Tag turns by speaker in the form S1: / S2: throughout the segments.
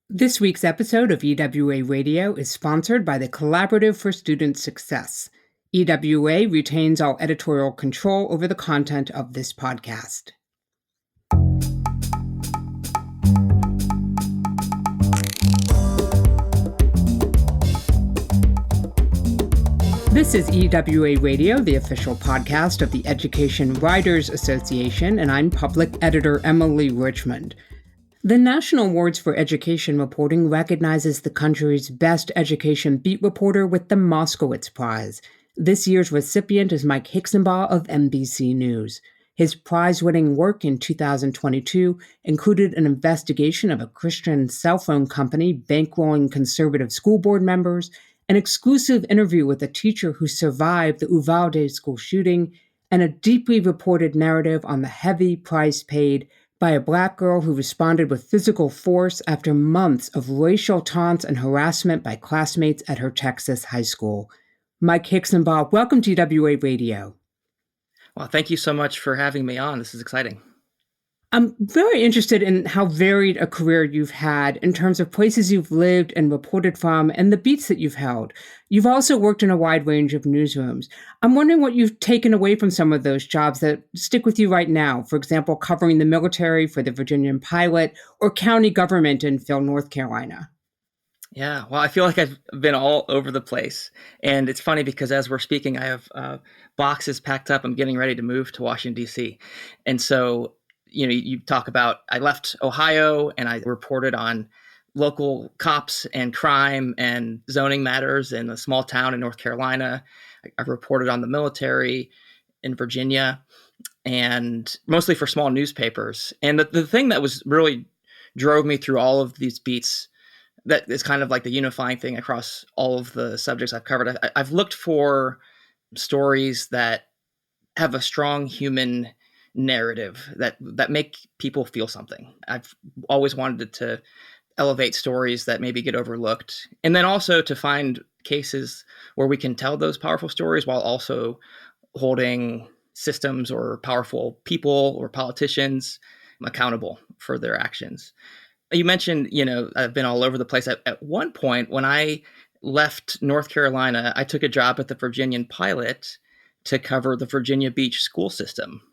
S1: This week's episode of EWA Radio is sponsored by the Collaborative for Student Success. EWA retains all editorial control over the content of this podcast. This is EWA Radio, the official podcast of the Education Writers Association, and I'm public editor Emily Richmond. The National Awards for Education Reporting recognizes the country's best education beat reporter with the Moskowitz Prize. This year's recipient is Mike Hixenbaugh of NBC News. His prize-winning work in 2022 included an investigation of a Christian cell phone company bankrolling conservative school board members, an exclusive interview with a teacher who survived the Uvalde school shooting, and a deeply reported narrative on the heavy price paid by a Black girl who responded with physical force after months of racial taunts and harassment by classmates at her Texas high school. Mike Hixenbaugh, welcome to EWA Radio.
S2: Well, thank you so much for having me on. This is exciting.
S1: I'm very interested in how varied a career you've had in terms of places you've lived and reported from and the beats that you've held. You've also worked in a wide range of newsrooms. I'm wondering what you've taken away from some of those jobs that stick with you right now. For example, covering the military for the Virginian Pilot or county government in Phil, North Carolina.
S2: Yeah, well, I feel like I've been all over the place. And it's funny because as we're speaking, I have boxes packed up. I'm getting ready to move to Washington, D.C. And so you talk about, I left Ohio and I reported on local cops and crime and zoning matters in a small town in North Carolina. I reported on the military in Virginia and mostly for small newspapers. And the thing that was really drove me through all of these beats that is kind of like the unifying thing across all of the subjects I've covered. I've looked for stories that have a strong human narrative that make people feel something. I've always wanted to elevate stories that maybe get overlooked, and then also to find cases where we can tell those powerful stories while also holding systems or powerful people or politicians accountable for their actions. You mentioned, I've been all over the place. At one point, when I left North Carolina, I took a job at the Virginian Pilot to cover the Virginia Beach school system.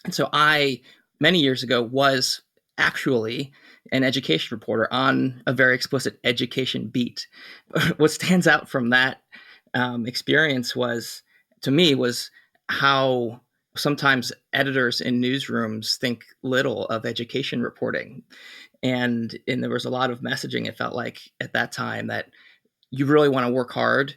S2: And so I, many years ago, was actually an education reporter on a very explicit education beat. What stands out from that experience was how sometimes editors in newsrooms think little of education reporting. And there was a lot of messaging, it felt like, at that time that you really want to work hard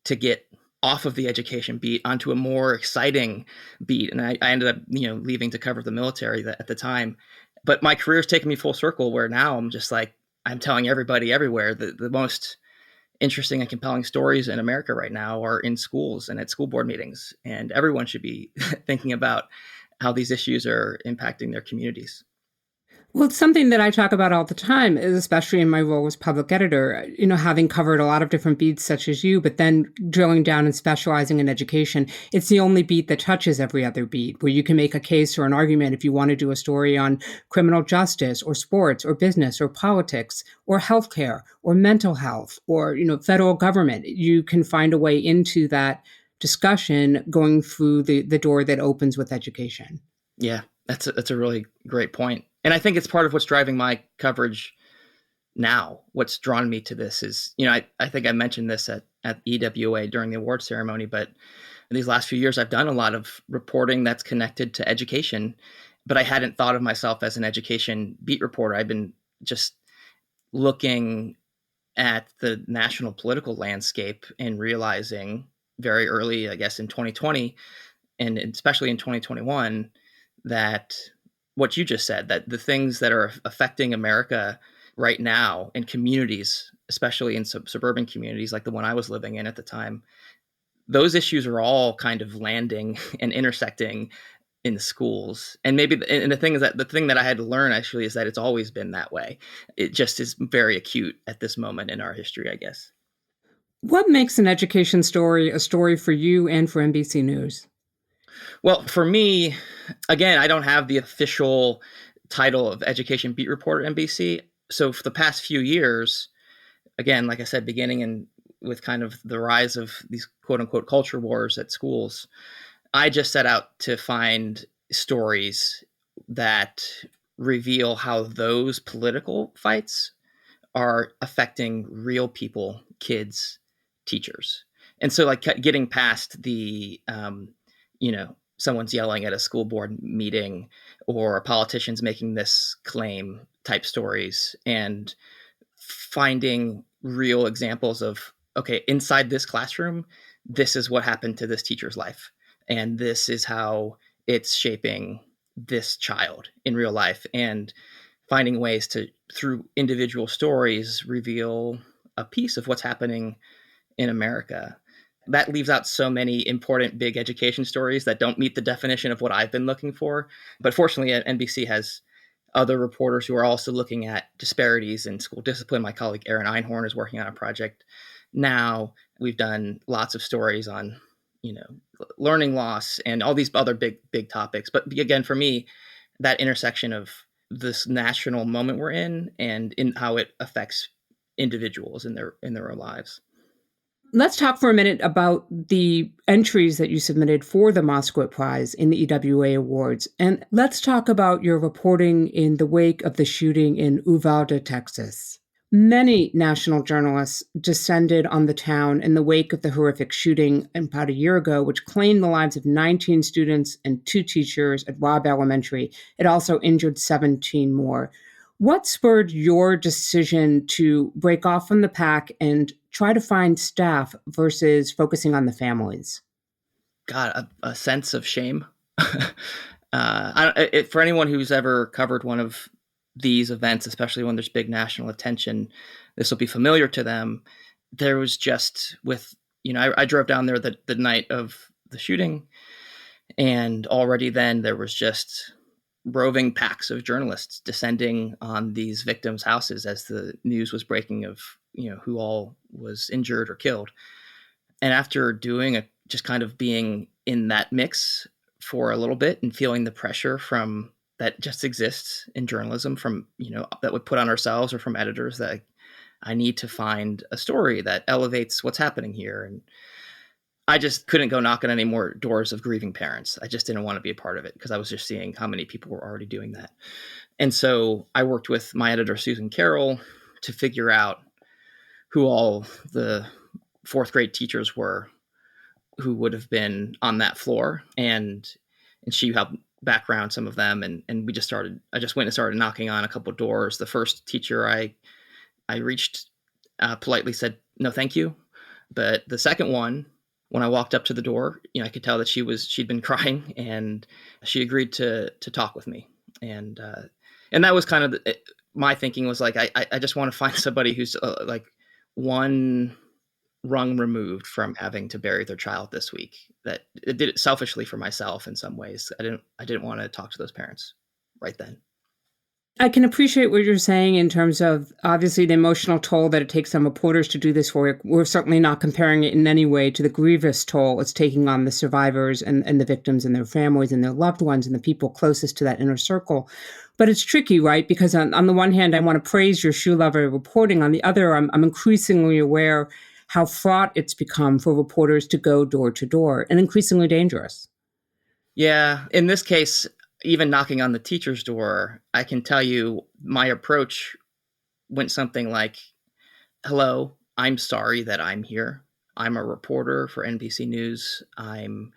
S2: to get off of the education beat onto a more exciting beat. And I ended up, leaving to cover the military at the time. But my career's taken me full circle where now I'm just like, I'm telling everybody everywhere that the most interesting and compelling stories in America right now are in schools and at school board meetings. And everyone should be thinking about how these issues are impacting their communities.
S1: Well, it's something that I talk about all the time, especially in my role as public editor, having covered a lot of different beats such as you, but then drilling down and specializing in education. It's the only beat that touches every other beat, where you can make a case or an argument if you want to do a story on criminal justice or sports or business or politics or healthcare or mental health or, federal government. You can find a way into that discussion going through the door that opens with education.
S2: Yeah, that's a really great point. And I think it's part of what's driving my coverage now. What's drawn me to this is, I think I mentioned this at EWA during the award ceremony, but in these last few years, I've done a lot of reporting that's connected to education, but I hadn't thought of myself as an education beat reporter. I've been just looking at the national political landscape and realizing very early, I guess, in 2020, and especially in 2021, that what you just said, that the things that are affecting America right now in communities, especially in suburban communities like the one I was living in at the time, those issues are all kind of landing and intersecting in the schools. And the thing that I had to learn actually is that it's always been that way. It just is very acute at this moment in our history, I guess.
S1: What makes an education story a story for you and for NBC News?
S2: Well, for me, again, I don't have the official title of education beat reporter at NBC. So for the past few years, again, like I said, with kind of the rise of these quote unquote culture wars at schools, I just set out to find stories that reveal how those political fights are affecting real people, kids, teachers. And so, like, getting past the, someone's yelling at a school board meeting or politicians making this claim type stories, and finding real examples of, okay, inside this classroom, this is what happened to this teacher's life. And this is how it's shaping this child in real life. And finding ways to, through individual stories, reveal a piece of what's happening in America. That leaves out so many important big education stories that don't meet the definition of what I've been looking for. But fortunately, NBC has other reporters who are also looking at disparities in school discipline. My colleague Erin Einhorn is working on a project now. We've done lots of stories on, learning loss and all these other big topics. But again, for me, that intersection of this national moment we're in and in how it affects individuals in their own lives.
S1: Let's talk for a minute about the entries that you submitted for the Moskowitz Prize in the EWA Awards. And let's talk about your reporting in the wake of the shooting in Uvalde, Texas. Many national journalists descended on the town in the wake of the horrific shooting about a year ago, which claimed the lives of 19 students and 2 teachers at Robb Elementary. It also injured 17 more. What spurred your decision to break off from the pack and try to find staff versus focusing on the families?
S2: God, a sense of shame. For anyone who's ever covered one of these events, especially when there's big national attention, this will be familiar to them. There was just I drove down there the night of the shooting, and already then there was just roving packs of journalists descending on these victims' houses as the news was breaking of, who all was injured or killed. And after just kind of being in that mix for a little bit and feeling the pressure from that just exists in journalism from, that we put on ourselves or from editors, that I need to find a story that elevates what's happening here. And I just couldn't go knock on any more doors of grieving parents. I just didn't want to be a part of it because I was just seeing how many people were already doing that. And so I worked with my editor, Susan Carroll, to figure out who all the 4th grade teachers were who would have been on that floor. And she helped background some of them. And I just went and started knocking on a couple of doors. The first teacher I reached politely said, no, thank you. But the second one, when I walked up to the door, I could tell that she'd been crying, and she agreed to talk with me. And that was kind of my thinking was like, I just want to find somebody who's like one rung removed from having to bury their child this week. That it did it selfishly for myself in some ways. I didn't want to talk to those parents right then.
S1: I can appreciate what you're saying in terms of obviously the emotional toll that it takes on reporters to do this work. We're certainly not comparing it in any way to the grievous toll it's taking on the survivors and the victims and their families and their loved ones and the people closest to that inner circle. But it's tricky, right? Because on the one hand, I want to praise your shoe leather reporting. On the other, I'm increasingly aware how fraught it's become for reporters to go door to door and increasingly dangerous.
S2: Yeah. In this case, even knocking on the teacher's door, I can tell you my approach went something like, hello, I'm sorry that I'm here. I'm a reporter for NBC News. I'm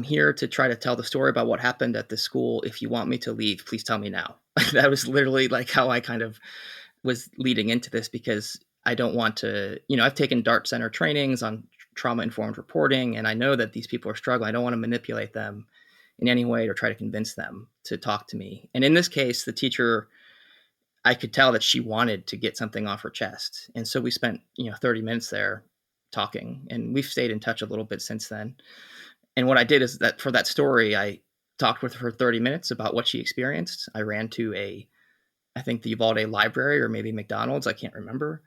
S2: here to try to tell the story about what happened at this school. If you want me to leave, please tell me now. That was literally like how I kind of was leading into this, because I don't want to, I've taken DART Center trainings on trauma-informed reporting, and I know that these people are struggling. I don't want to manipulate them in any way or try to convince them to talk to me. And in this case, the teacher, I could tell that she wanted to get something off her chest. And so we spent, 30 minutes there talking, and we've stayed in touch a little bit since then. And what I did is that for that story, I talked with her 30 minutes about what she experienced. I ran to I think the Uvalde library or maybe McDonald's, I can't remember,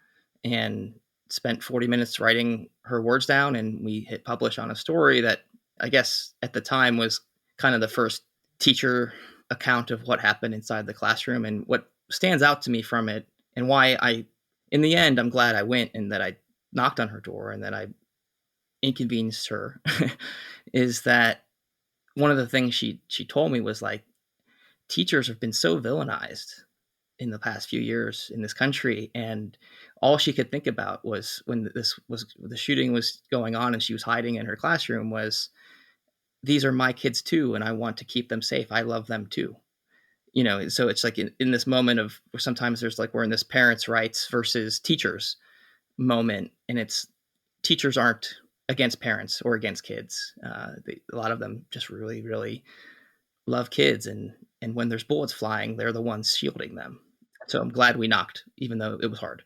S2: and spent 40 minutes writing her words down. And we hit publish on a story that I guess at the time was kind of the first teacher account of what happened inside the classroom. And what stands out to me from it And why in the end, I'm glad I went and that I knocked on her door and that I inconvenienced her is that one of the things she told me was like, teachers have been so villainized in the past few years in this country, and all she could think about was when the shooting was going on and she was hiding in her classroom was, these are my kids too, and I want to keep them safe. I love them too. So it's like in this moment of where sometimes there's like, we're in this parents' rights versus teachers moment, and it's teachers aren't against parents or against kids. A lot of them just really, really love kids, and when there's bullets flying, they're the ones shielding them. So I'm glad we knocked, even though it was hard.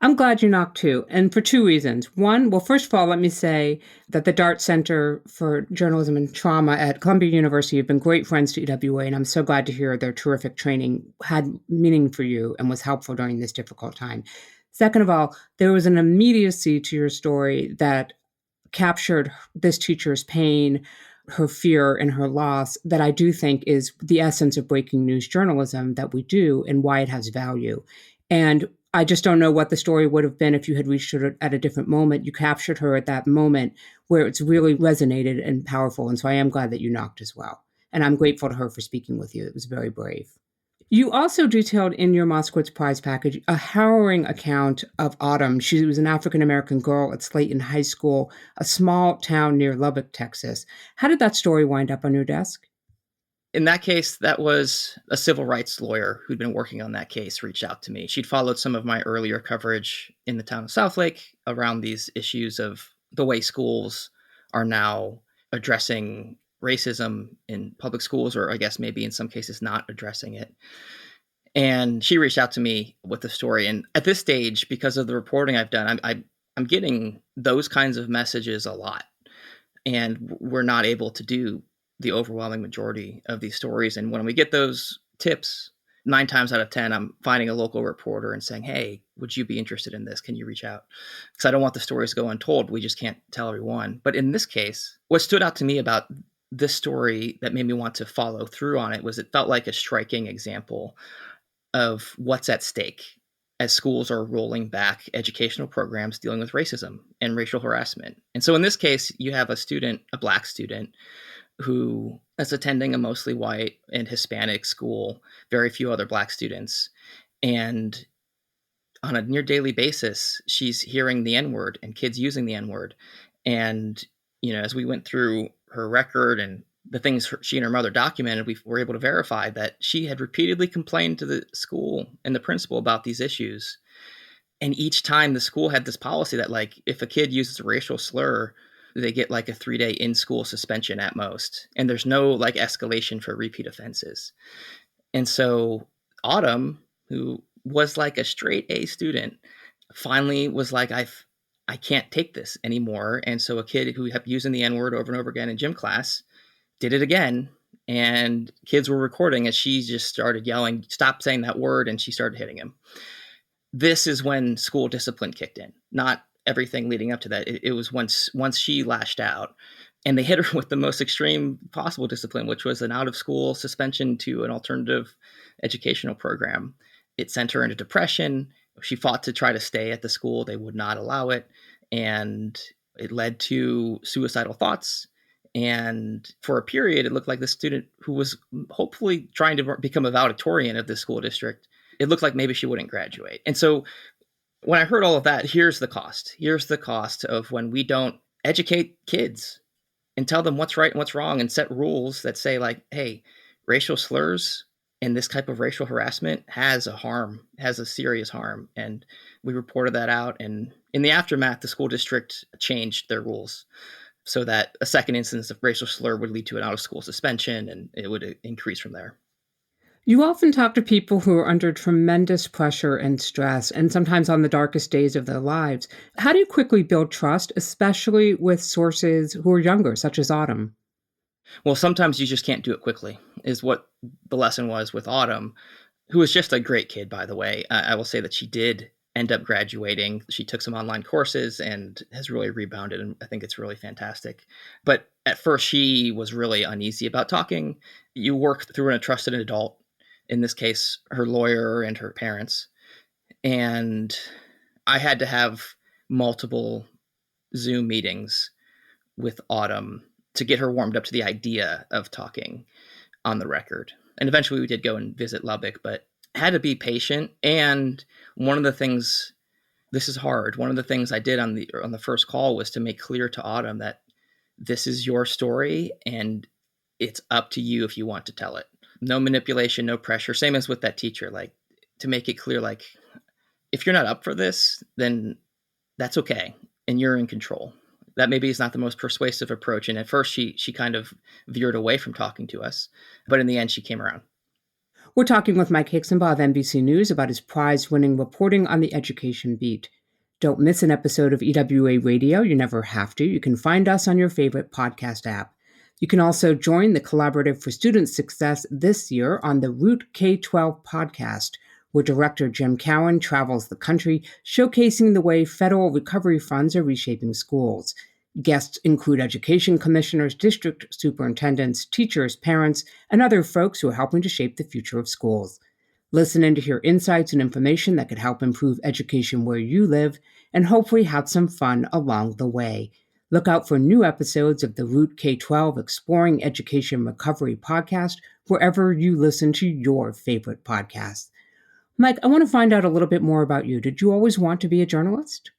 S1: I'm glad you knocked too, and for two reasons. One, well, first of all, let me say that the Dart Center for Journalism and Trauma at Columbia University have been great friends to EWA, and I'm so glad to hear their terrific training had meaning for you and was helpful during this difficult time. Second of all, there was an immediacy to your story that captured this teacher's pain, her fear, and her loss that I do think is the essence of breaking news journalism that we do and why it has value. And I just don't know what the story would have been if you had reached her at a different moment. You captured her at that moment where it's really resonated and powerful. And so I am glad that you knocked as well. And I'm grateful to her for speaking with you. It was very brave. You also detailed in your Moskowitz Prize package a harrowing account of Autumn. She was an African-American girl at Slayton High School, a small town near Lubbock, Texas. How did that story wind up on your desk?
S2: In that case, that was a civil rights lawyer who'd been working on that case reached out to me. She'd followed some of my earlier coverage in the town of Southlake around these issues of the way schools are now addressing racism in public schools, or I guess maybe in some cases not addressing it. And she reached out to me with the story. And at this stage, because of the reporting I've done, I'm getting those kinds of messages a lot. And we're not able to do the overwhelming majority of these stories. And when we get those tips, 9 times out of 10, I'm finding a local reporter and saying, hey, would you be interested in this? Can you reach out? Because I don't want the stories to go untold. We just can't tell everyone. But in this case, what stood out to me about this story that made me want to follow through on it was it felt like a striking example of what's at stake as schools are rolling back educational programs dealing with racism and racial harassment. And so in this case, you have a Black student, who is attending a mostly white and Hispanic school, very few other Black students. And on a near daily basis, she's hearing the N-word and kids using the N-word. And, as we went through her record and the things she and her mother documented, we were able to verify that she had repeatedly complained to the school and the principal about these issues. And each time the school had this policy that, like, if a kid uses a racial slur, they get like a 3-day in-school suspension at most. And there's no like escalation for repeat offenses. And so Autumn, who was like a straight A student, finally was like, I can't take this anymore. And so a kid who kept using the N-word over and over again in gym class did it again. And kids were recording as she just started yelling, stop saying that word. And she started hitting him. This is when school discipline kicked in, not everything leading up to that. It was once she lashed out, and they hit her with the most extreme possible discipline, which was an out-of-school suspension to an alternative educational program. It sent her into depression. She fought to try to stay at the school. They would not allow it, and it led to suicidal thoughts. And for a period, it looked like the student who was hopefully trying to become a valedictorian of the school district, it looked like maybe she wouldn't graduate. And so when I heard all of that, here's the cost. Here's the cost of when we don't educate kids and tell them what's right and what's wrong and set rules that say, like, hey, racial slurs and this type of racial harassment has a serious harm. And we reported that out. And in the aftermath, the school district changed their rules so that a second instance of racial slur would lead to an out-of-school suspension, and it would increase from there.
S1: You often talk to people who are under tremendous pressure and stress, and sometimes on the darkest days of their lives. How do you quickly build trust, especially with sources who are younger, such as Autumn?
S2: Well, sometimes you just can't do it quickly, is what the lesson was with Autumn, who was just a great kid, by the way. I will say that she did end up graduating. She took some online courses and has really rebounded, and I think it's really fantastic. But at first, she was really uneasy about talking. You work through a trusted adult, in this case, her lawyer and her parents, And I had to have multiple Zoom meetings with Autumn to get her warmed up to the idea of talking on the record. And eventually we did go and visit Lubbock, but had to be patient. And one of the things, this is hard. One of the things I did on the first call was to make clear to Autumn that this is your story and it's up to you if you want to tell it. No manipulation, no pressure. Same as with that teacher, like to make it clear, like if you're not up for this, then that's okay. And you're in control. That maybe is not the most persuasive approach. And at first she kind of veered away from talking to us, but in the end she came around.
S1: We're talking with Mike Hixenbaugh of NBC News about his prize-winning reporting on the education beat. Don't miss an episode of EWA Radio. You never have to. You can find us on your favorite podcast app. You can also join the Collaborative for Student Success this year on the Route K-12 podcast, where Director Jim Cowan travels the country showcasing the way federal recovery funds are reshaping schools. Guests include education commissioners, district superintendents, teachers, parents, and other folks who are helping to shape the future of schools. Listen in to hear insights and information that could help improve education where you live, and hopefully have some fun along the way. Look out for new episodes of the Route K-12 Exploring Education Recovery podcast wherever you listen to your favorite podcasts. Mike, I want to find out a little bit more about you. Did you always want to be a journalist?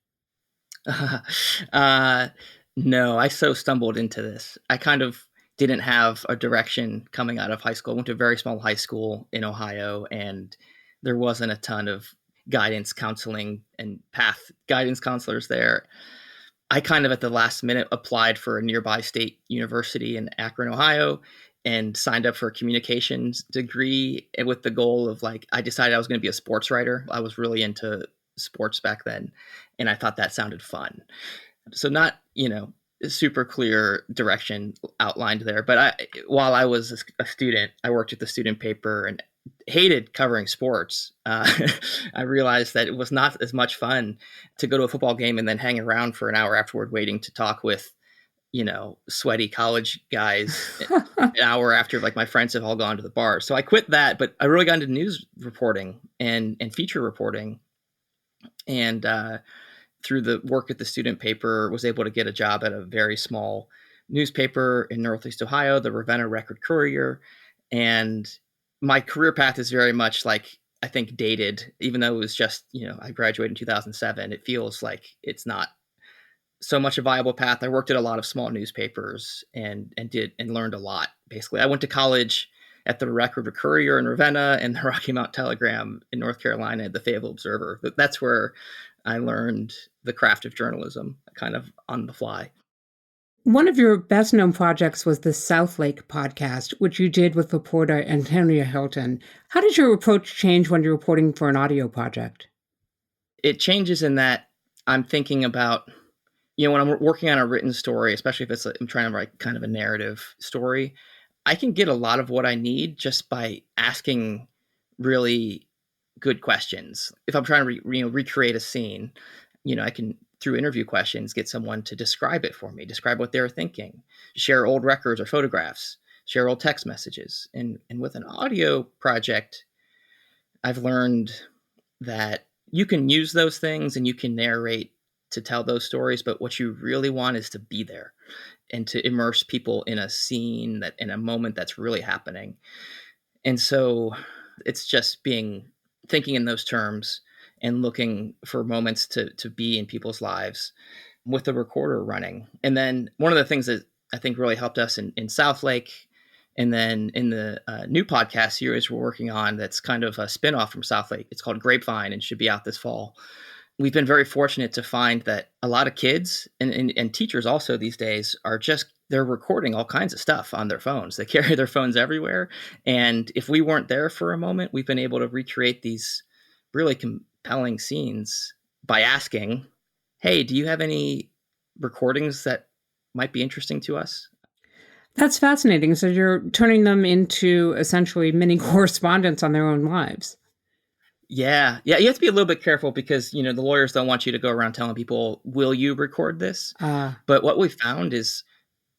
S2: No, I so stumbled into this. I kind of didn't have a direction coming out of high school. I went to a very small high school in Ohio, and there wasn't a ton of guidance counseling and path guidance counselors there. I kind of at the last minute applied for a nearby state university in Akron, Ohio, and signed up for a communications degree with the goal of I decided I was going to be a sports writer. I was really into sports back then, and I thought that sounded fun. So not, super clear direction outlined there. But while I was a student, I worked at the student paper and hated covering sports. I realized that it was not as much fun to go to a football game and then hang around for an hour afterward waiting to talk with, sweaty college guys an hour after my friends have all gone to the bar. So I quit that, but I really got into news reporting and feature reporting. And through the work at the student paper, was able to get a job at a very small newspaper in Northeast Ohio, the Ravenna Record Courier. And my career path is very much I think dated, even though it was just, I graduated in 2007. It feels like it's not so much a viable path. I worked at a lot of small newspapers and learned a lot. Basically, I went to college at the Record Courier in Ravenna and the Rocky Mount Telegram in North Carolina, the Fayetteville Observer. That's where I learned the craft of journalism, kind of on the fly.
S1: One of your best-known projects was the Southlake podcast, which you did with reporter Antonia Hilton. How did your approach change when you're reporting for an audio project?
S2: It changes in that I'm thinking about, when I'm working on a written story, especially if I'm trying to write kind of a narrative story, I can get a lot of what I need just by asking really good questions. If I'm trying to recreate a scene, I can, through interview questions, get someone to describe it for me, describe what they're thinking, share old records or photographs, share old text messages. And with an audio project, I've learned that you can use those things and you can narrate to tell those stories, but what you really want is to be there and to immerse people in a scene, that in a moment that's really happening. And so it's just thinking in those terms and looking for moments to be in people's lives with the recorder running. And then one of the things that I think really helped us in Southlake, and then in the new podcast series we're working on, that's kind of a spinoff from Southlake. It's called Grapevine and should be out this fall. We've been very fortunate to find that a lot of kids and teachers also these days are they're recording all kinds of stuff on their phones. They carry their phones everywhere. And if we weren't there for a moment, we've been able to recreate these really compelling scenes by asking, hey, do you have any recordings that might be interesting to us?
S1: That's fascinating. So you're turning them into essentially mini correspondents on their own lives.
S2: Yeah. You have to be a little bit careful because, the lawyers don't want you to go around telling people, will you record this? But what we found is,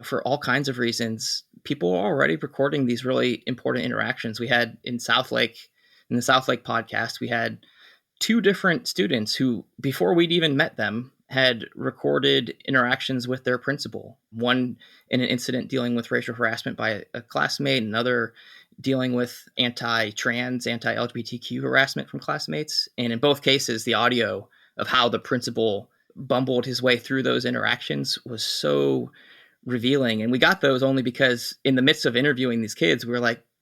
S2: for all kinds of reasons, people are already recording these really important interactions. We had in the Southlake podcast, we had two different students who, before we'd even met them, had recorded interactions with their principal. One in an incident dealing with racial harassment by a classmate, another dealing with anti-trans, anti-LGBTQ harassment from classmates. And in both cases, the audio of how the principal bumbled his way through those interactions was so revealing. And we got those only because in the midst of interviewing these kids,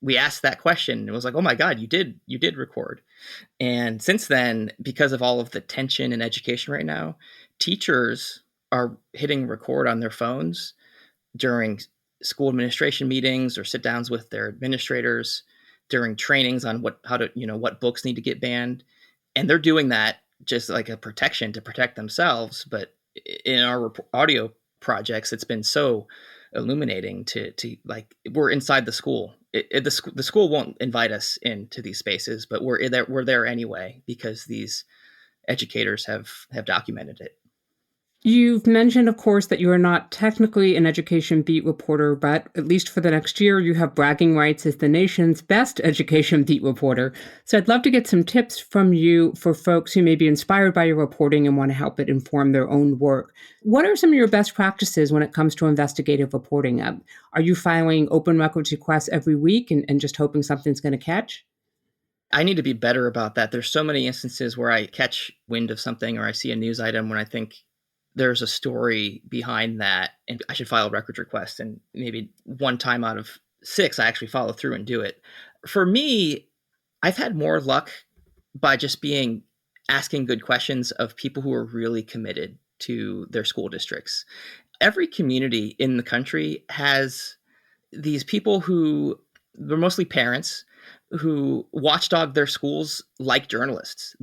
S2: we asked that question and it was like, oh my God, you did record. And since then, because of all of the tension in education right now, teachers are hitting record on their phones during school administration meetings or sit downs with their administrators during trainings on what books need to get banned. And they're doing that just like a protection to protect themselves. But in our audio projects, it's been so illuminating to like, we're inside the school. The school won't invite us into these spaces, but we're there anyway because these educators have documented it.
S1: You've mentioned, of course, that you are not technically an education beat reporter, but at least for the next year, you have bragging rights as the nation's best education beat reporter. So I'd love to get some tips from you for folks who may be inspired by your reporting and want to help it inform their own work. What are some of your best practices when it comes to investigative reporting? Are you filing open records requests every week and just hoping something's going to catch?
S2: I need to be better about that. There's so many instances where I catch wind of something or I see a news item when I think there's a story behind that and I should file a records request. And maybe one time out of 6, I actually follow through and do it. For me, I've had more luck by just asking good questions of people who are really committed to their school districts. Every community in the country has these people who, they're mostly parents, who watchdog their schools like journalists.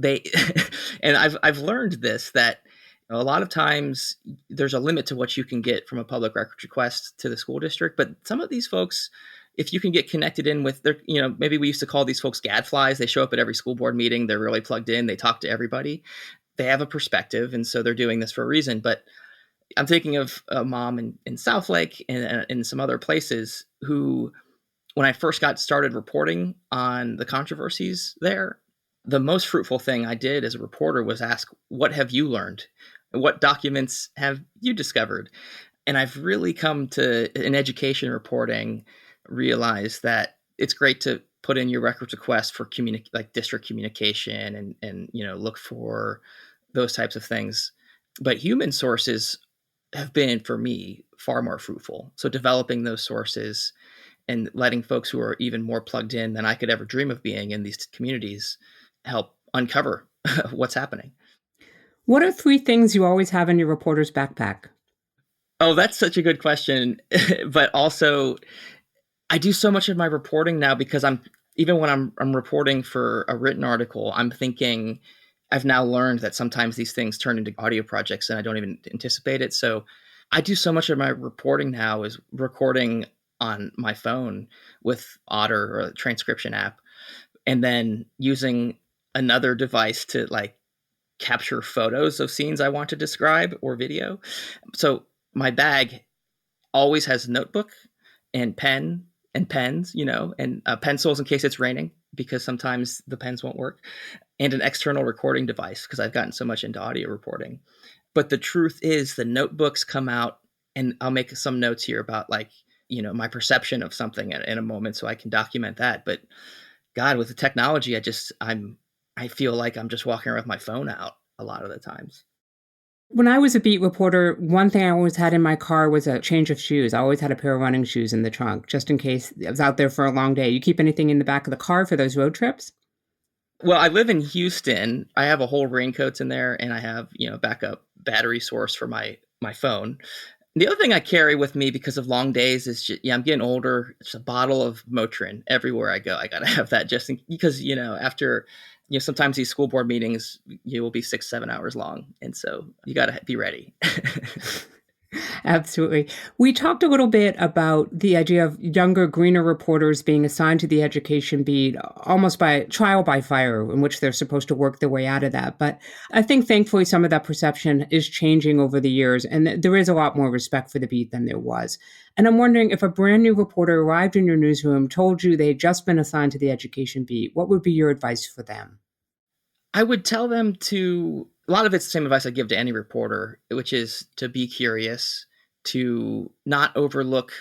S2: And I've learned this, that a lot of times there's a limit to what you can get from a public records request to the school district. But some of these folks, if you can get connected in with their, maybe we used to call these folks gadflies. They show up at every school board meeting. They're really plugged in. They talk to everybody. They have a perspective. And so they're doing this for a reason. But I'm thinking of a mom in Southlake and in some other places who, when I first got started reporting on the controversies there, the most fruitful thing I did as a reporter was ask, what have you learned? What documents have you discovered? And I've really come to, in education reporting, realize that it's great to put in your records request for like district communication and look for those types of things. But human sources have been, for me, far more fruitful. So developing those sources and letting folks who are even more plugged in than I could ever dream of being in these communities help uncover what's happening.
S1: What are 3 things you always have in your reporter's backpack?
S2: Oh, that's such a good question. But also, I do so much of my reporting now because even when I'm reporting for a written article, I'm thinking, I've now learned that sometimes these things turn into audio projects and I don't even anticipate it. So I do so much of my reporting now is recording on my phone with Otter or a transcription app, and then using another device to like capture photos of scenes I want to describe or video. So my bag always has a notebook and pen and pens, and pencils in case it's raining, because sometimes the pens won't work, and an external recording device because I've gotten so much into audio reporting. But the truth is the notebooks come out, and I'll make some notes here about my perception of something in a moment so I can document that. But God, with the technology, I feel like I'm just walking around with my phone out a lot of the times.
S1: When I was a beat reporter, one thing I always had in my car was a change of shoes. I always had a pair of running shoes in the trunk, just in case I was out there for a long day. You keep anything in the back of the car for those road trips?
S2: Well, I live in Houston. I have a whole raincoats in there, and I have, backup battery source for my phone. The other thing I carry with me because of long days is I'm getting older. It's a bottle of Motrin everywhere I go. I got to have that because, after, sometimes these school board meetings, will be 6-7 hours long. And so you got to be ready.
S1: Absolutely. We talked a little bit about the idea of younger, greener reporters being assigned to the education beat almost by trial by fire, in which they're supposed to work their way out of that. But I think thankfully some of that perception is changing over the years, and there is a lot more respect for the beat than there was. And I'm wondering, if a brand new reporter arrived in your newsroom, told you they had just been assigned to the education beat, what would be your advice for them?
S2: I would tell them a lot of it's the same advice I give to any reporter, which is to be curious, to not overlook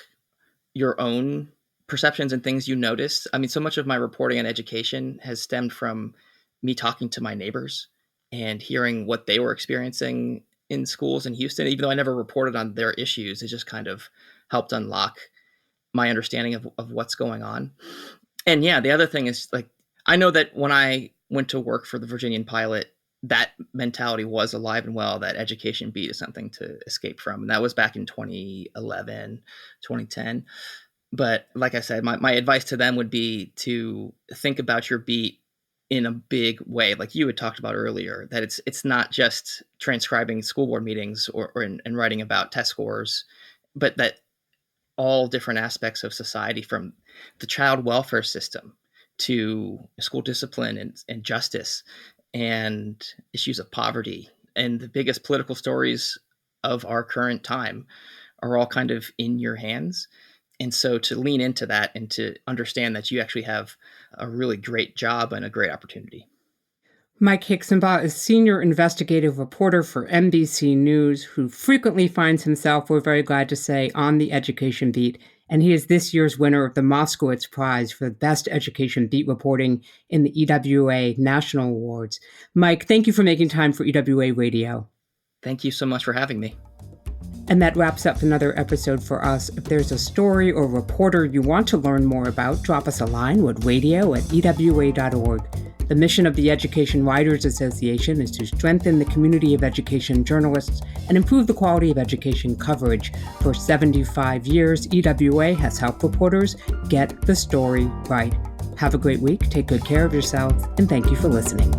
S2: your own perceptions and things you notice. I mean, so much of my reporting on education has stemmed from me talking to my neighbors and hearing what they were experiencing in schools in Houston. Even though I never reported on their issues, it just kind of helped unlock my understanding of what's going on. And yeah, the other thing is, like, I know that when I went to work for the Virginian Pilot, that mentality was alive and well, that education beat is something to escape from. And that was back in 2011, 2010. But like I said, my advice to them would be to think about your beat in a big way, like you had talked about earlier, that it's not just transcribing school board meetings and writing about test scores, but that all different aspects of society, from the child welfare system to school discipline and justice and issues of poverty and the biggest political stories of our current time, are all kind of in your hands. And so to lean into that and to understand that you actually have a really great job and a great opportunity.
S1: Mike Hixenbaugh is senior investigative reporter for NBC News, who frequently finds himself, we're very glad to say, on the education beat. And he is this year's winner of the Moskowitz Prize for Best Education Beat Reporting in the EWA National Awards. Mike, thank you for making time for EWA Radio.
S2: Thank you so much for having me.
S1: And that wraps up another episode for us. If there's a story or reporter you want to learn more about, drop us a line with radio@ewa.org. The mission of the Education Writers Association is to strengthen the community of education journalists and improve the quality of education coverage. For 75 years, EWA has helped reporters get the story right. Have a great week, take good care of yourselves, and thank you for listening.